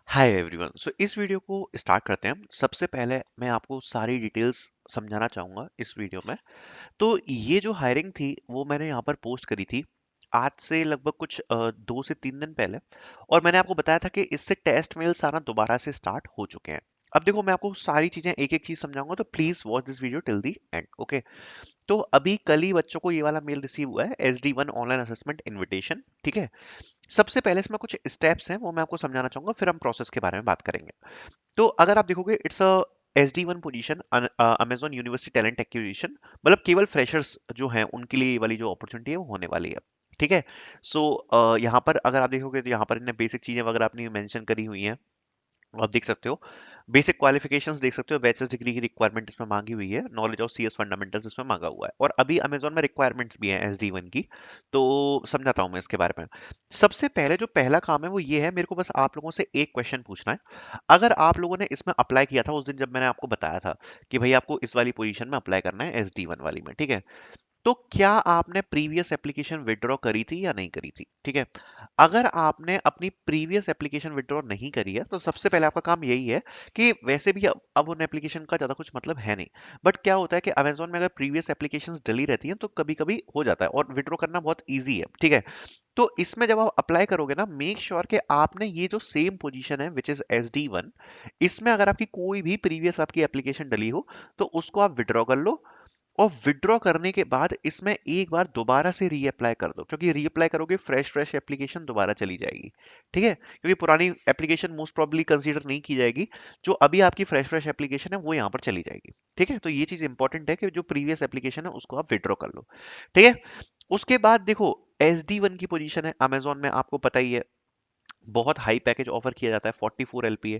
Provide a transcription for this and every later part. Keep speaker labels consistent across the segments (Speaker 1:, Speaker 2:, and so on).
Speaker 1: Hi everyone. सो इस video को start करते हैं। सबसे पहले मैं आपको सारी डिटेल्स समझाना चाहूँगा इस वीडियो में। तो ये जो हायरिंग थी वो मैंने यहाँ पर पोस्ट करी थी आज से लगभग कुछ 2 से 3 दिन पहले। और मैंने आपको बताया था कि इससे टेस्ट मेल्स आना दोबारा से स्टार्ट हो चुके हैं। अब देखो, मैं आपको सारी चीजें एक एक चीज समझाऊंगा, तो please watch this video till the and. Okay, तो अभी कल ही बच्चों को ये वाला मेल रिसीव हुआ है, SD1 ऑनलाइन असेसमेंट इनविटेशन। ठीक है, सबसे पहले इसमें कुछ स्टेप्स हैं वो मैं आपको समझाना चाहूंगा, फिर हम प्रोसेस के बारे में बात करेंगे। तो अगर आप देखोगे, it's a SD1 position, Amazon university talent acquisition. मतलब केवल फ्रेशर्स जो हैं उनके लिए ये वाली जो अपॉर्चुनिटी है वो होने वाली है। ठीक है, सो यहाँ पर अगर आप देखोगे तो यहाँ पर इन्हें बेसिक चीजें वगैरह अपनी मेंशन करी हुई हैं। आप देख सकते हो, बेसिक क्वालिफिकेशंस देख सकते हो, बैचलर्स डिग्री की रिक्वायरमेंट इसमें मांगी हुई है, नॉलेज ऑफ CS फंडामेंटल्स इसमें मांगा हुआ है, और अभी अमेजोन में रिक्वायरमेंट्स भी हैं SD1 की। तो समझाता हूं मैं इसके बारे में। सबसे पहले जो पहला काम है वो ये है, मेरे को बस आप लोगों से एक क्वेश्चन पूछना है। अगर आप लोगों ने इसमें अप्लाई किया था उस दिन जब मैंने आपको बताया था कि भाई आपको इस वाली पोजीशन में अप्लाई करना है SD1 वाली में, ठीक है, तो क्या आपने प्रीवियस एप्लीकेशन विड्रॉ करी थी या नहीं करी थी? ठीक है, अगर आपने अपनी प्रीवियस एप्लीकेशन विड्रॉ नहीं करी है तो सबसे पहले आपका काम यही है कि वैसे भी अब उन एप्लीकेशन का ज्यादा कुछ मतलब है नहीं। बट क्या होता है कि अमेजोन में अगर प्रीवियस एप्लीकेशंस डली रहती हैं तो कभी कभी हो जाता है, और विड्रॉ करना बहुत ईजी है। ठीक है, तो इसमें जब आप अप्लाई करोगे ना, मेक श्योर कि आपने ये जो सेम पोजीशन है विच इज SD1, इसमें अगर आपकी कोई भी प्रीवियस आपकी एप्लीकेशन डली हो तो उसको आप विड्रॉ कर लो। और विड्रॉ करने के बाद इसमें एक बार दोबारा से रीअप्लाई कर दो, क्योंकि रीअप्लाई करोगे फ्रेश फ्रेश एप्लीकेशन दोबारा चली जाएगी। ठीक है, क्योंकि पुरानी एप्लीकेशन मोस्ट प्रोबेबली कंसीडर नहीं की जाएगी। जो अभी आपकी फ्रेश फ्रेश एप्लीकेशन है वो यहाँ पर चली जाएगी। ठीक है, तो ये चीज इंपॉर्टेंट है कि जो प्रीवियस एप्लीकेशन है उसको आप विड्रॉ कर लो। ठीक है, उसके बाद देखो, SD1 की पोजीशन है अमेजोन में, आपको पता ही है बहुत हाई पैकेज ऑफर किया जाता है, 44 LPA।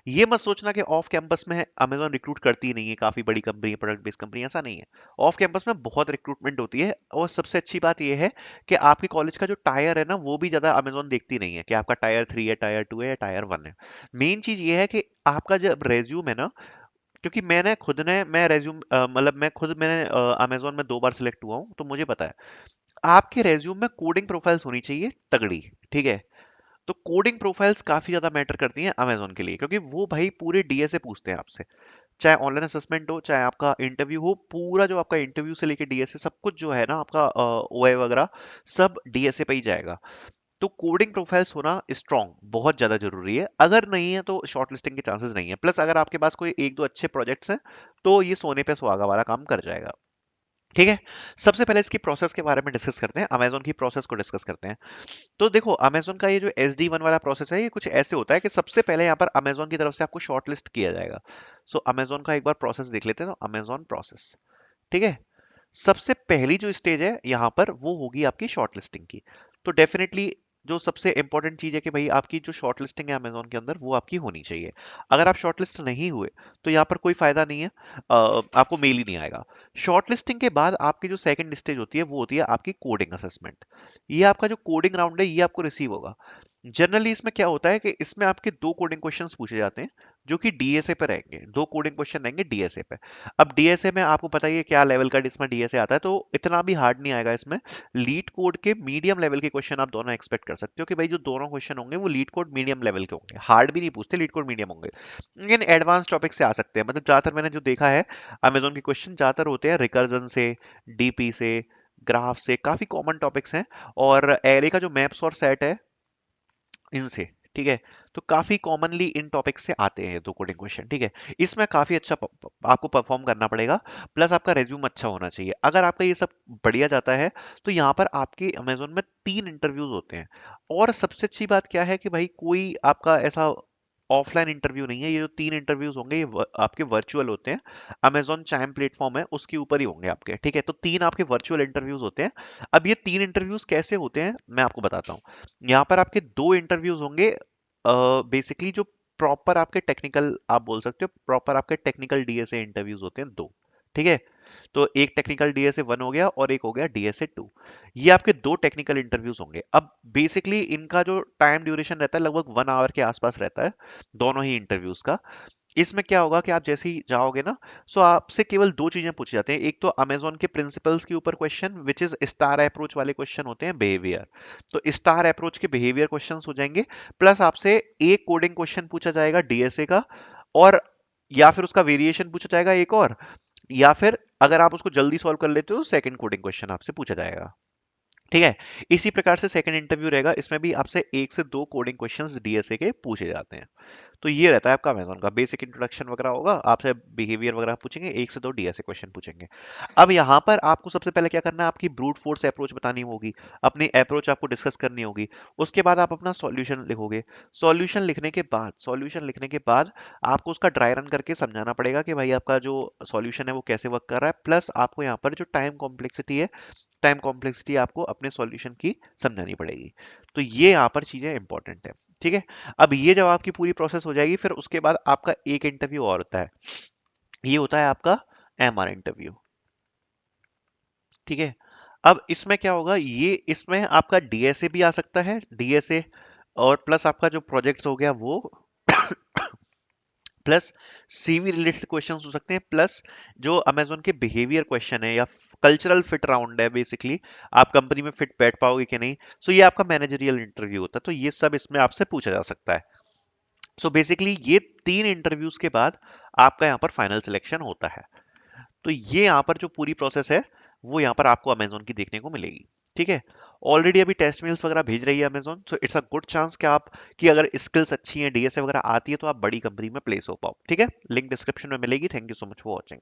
Speaker 1: ये मत सोचना कि ऑफ कैंपस में अमेजोन रिक्रूट करती ही नहीं है, काफी बड़ी कंपनी है, प्रोडक्ट बेस्ड कंपनी, ऐसा नहीं है। ऑफ कैंपस में बहुत रिक्रूटमेंट होती है, और सबसे अच्छी बात यह है कि आपके कॉलेज का जो टायर है ना वो भी ज्यादा अमेजोन देखती नहीं है कि आपका टायर 3 है, टायर 2 है या टायर 1 है। मेन चीज ये है कि आपका जब रेज्यूम है ना, क्योंकि मैं रेज्यूम मतलब मैंने अमेजोन में 2 बार सिलेक्ट हुआ हूँ, तो मुझे पता है आपके रेज्यूम में कोडिंग प्रोफाइल्स होनी चाहिए तगड़ी। ठीक है, तो कोडिंग प्रोफाइल्स काफी ज्यादा मैटर करती हैं अमेजोन के लिए, क्योंकि वो भाई पूरे डीएसए पूछते हैं आपसे। चाहे ऑनलाइन असेसमेंट हो, चाहे आपका इंटरव्यू हो, पूरा जो आपका इंटरव्यू से लेके डीएसए सब कुछ जो है ना आपका ओए वगैरह, सब डीएसए पे ही जाएगा। तो कोडिंग प्रोफाइल्स होना स्ट्रांग बहुत ज्यादा जरूरी है। अगर नहीं है तो शॉर्टलिस्टिंग के चांसेस नहीं है। प्लस अगर आपके पास कोई एक दो अच्छे प्रोजेक्ट्स हैं तो ये सोने पे सुहागा वाला काम कर जाएगा। ठीक है, सबसे पहले इसकी प्रोसेस के बारे में डिस्कस करते हैं, अमेजोन की प्रोसेस को डिस्कस करते हैं। तो देखो, अमेजोन का ये जो SD1 वाला प्रोसेस है ये कुछ ऐसे होता है कि सबसे पहले यहाँ पर अमेजोन की तरफ से आपको शॉर्टलिस्ट किया जाएगा। सो अमेजोन का एक बार प्रोसेस देख लेते हैं, तो अमेजोन प्रोसेस। ठीक है, सबसे पहली जो स्टेज है यहाँ पर वो होगी आपकी शॉर्टलिस्टिंग की। तो डेफिनेटली जो सबसे इंपॉर्टेंट चीज है कि भाई आपकी जो शॉर्टलिस्टिंग है अमेजोन के अंदर वो आपकी होनी चाहिए। अगर आप शॉर्टलिस्ट नहीं हुए तो यहाँ पर कोई फायदा नहीं है, आपको मेल ही नहीं आएगा। शॉर्टलिस्टिंग के बाद आपकी जो सेकंड स्टेज होती है वो होती है आपकी कोडिंग असेसमेंट। ये आपका जो कोडिंग राउंड है ये आपको रिसीव होगा। जनरली इसमें क्या होता है कि इसमें आपके 2 कोडिंग क्वेश्चंस पूछे जाते हैं जो कि डीएसए पे रहेंगे। 2 कोडिंग क्वेश्चन रहेंगे डीएसए पे। अब डीएसए में आपको पता ही है क्या लेवल का इसमें डीएसए आता है, तो इतना भी हार्ड नहीं आएगा इसमें। लीड कोड के मीडियम लेवल के क्वेश्चन आप दोनों एक्सपेक्ट कर सकते हो कि भाई जो दोनों क्वेश्चन होंगे वो लीड कोड मीडियम लेवल के होंगे, हार्ड भी नहीं पूछते, लीड कोड मीडियम होंगे। लेकिन एडवांस टॉपिक से आ सकते हैं, मतलब ज्यादातर मैंने जो देखा है अमेजोन के क्वेश्चन ज्यादातर होते हैं रिकर्जन से, डीपी से, ग्राफ से, काफी कॉमन टॉपिक्स हैं। और एरे का जो मैप्स और सेट है इनसे। ठीक है, तो काफी कॉमनली इन टॉपिक से आते हैं 2 कोडिंग क्वेश्चन। ठीक है, इसमें काफी अच्छा आपको परफॉर्म करना पड़ेगा। प्लस आपका रेज्यूम अच्छा होना चाहिए। अगर आपका ये सब बढ़िया जाता है तो यहाँ पर आपके अमेजोन में 3 इंटरव्यूज होते हैं। और सबसे अच्छी बात क्या है कि भाई कोई आपका ऐसा ऑफलाइन इंटरव्यू नहीं है, ये जो 3 इंटरव्यूज होंगे ये आपके वर्चुअल होते हैं। अमेजोन चाइम प्लेटफॉर्म है उसके ऊपर ही होंगे आपके। ठीक है, तो 3 आपके वर्चुअल इंटरव्यूज होते हैं। अब ये 3 इंटरव्यूज कैसे होते हैं मैं आपको बताता हूँ। यहाँ पर आपके 2 इंटरव्यूज होंगे, बेसिकली जो प्रॉपर आपके टेक्निकल, आप बोल सकते हो प्रॉपर आपके टेक्निकल डीएसए इंटरव्यूज होते हैं 2। ठीक है, तो एक टेक्निकल DSA 1 हो गया और एक हो गया DSA 2। ये आपके 2 टेक्निकल इंटरव्यूज होंगे। अब बेसिकली इनका जो टाइम ड्यूरेशन रहता है लगभग 1 आवर के आसपास रहता है, दोनों ही इंटरव्यूज का। इसमें क्या होगा कि आप जैसे ही जाओगे ना, सो आपसे केवल दो चीजें पूछी जाती हैं। एक तो अमेजोन के प्रिंसिपल्स के ऊपर question, which is star approach वाले क्वेश्चन होते हैं, बिहेवियर। तो स्टार अप्रोच के बिहेवियर क्वेश्चंस हो जाएंगे, प्लस आपसे एक कोडिंग क्वेश्चन पूछा जाएगा डीएसए का, और या फिर उसका वेरिएशन पूछा जाएगा एक और, या फिर अगर आप उसको जल्दी सॉल्व कर लेते हो तो सेकंड कोडिंग क्वेश्चन आपसे पूछा जाएगा। ठीक है। इसी प्रकार से सेकंड इंटरव्यू रहेगा, इसमें भी आपसे एक से दो कोडिंग क्वेश्चंस डीएसए के पूछे जाते हैं। तो ये रहता है आपका अमेज़न का बेसिक इंट्रोडक्शन वगैरह होगा, आपसे बिहेवियर वगैरह पूछेंगे, एक से दो डीएसए क्वेश्चन पूछेंगे। अब यहाँ पर आपको सबसे पहले क्या करना है, आपकी ब्रूट फोर्स अप्रोच बतानी होगी, अपनी अप्रोच आपको डिस्कस करनी होगी। उसके बाद आप अपना सॉल्यूशन लिखोगे। सॉल्यूशन लिखने के बाद आपको उसका ड्राई रन करके समझाना पड़ेगा कि भाई आपका जो सॉल्यूशन है वो कैसे वर्क कर रहा है, प्लस आपको यहाँ पर जो टाइम कॉम्प्लेक्सिटी आपको अपने सॉल्यूशन की समझानी पड़ेगी। तो ये यहाँ पर चीजें इंपॉर्टेंट है। ठीक है। अब ये जब आपकी पूरी प्रोसेस हो जाएगी, फिर उसके बाद आपका एक इंटरव्यू और होता है, ये होता है आपका एमआर इंटरव्यू। ठीक है। अब इसमें क्या होगा, ये इसमें आपका डीएसए भी आ सकता है, डीएसए और प्लस आपका जो प्रोजेक्ट्स हो गया वो, प्लस सीवी रिलेटेड क्वेश्चंस हो सकते हैं, प्लस जो अमेजोन के बिहेवियर क्वेश्चन है या कल्चरल फिट राउंड है, बेसिकली आप कंपनी में फिट बैठ पाओगे कि नहीं। सो ये आपका मैनेजरियल इंटरव्यू होता है, तो ये सब इसमें आपसे पूछा जा सकता है। सो बेसिकली ये तीन इंटरव्यूज के बाद आपका यहाँ पर फाइनल सिलेक्शन होता है। तो ये यहाँ पर जो पूरी प्रोसेस है वो यहाँ पर आपको अमेजोन की देखने को मिलेगी। ठीक है। ऑलरेडी अभी टेस्ट मेल्स वगैरह भेज रही है Amazon, so it's a good chance कि आप की अगर स्किल्स अच्छी हैं, डीएसए वगैरह आती है, तो आप बड़ी कंपनी में प्लेस हो पाओ। ठीक है। लिंक डिस्क्रिप्शन में मिलेगी। Thank you so much for watching.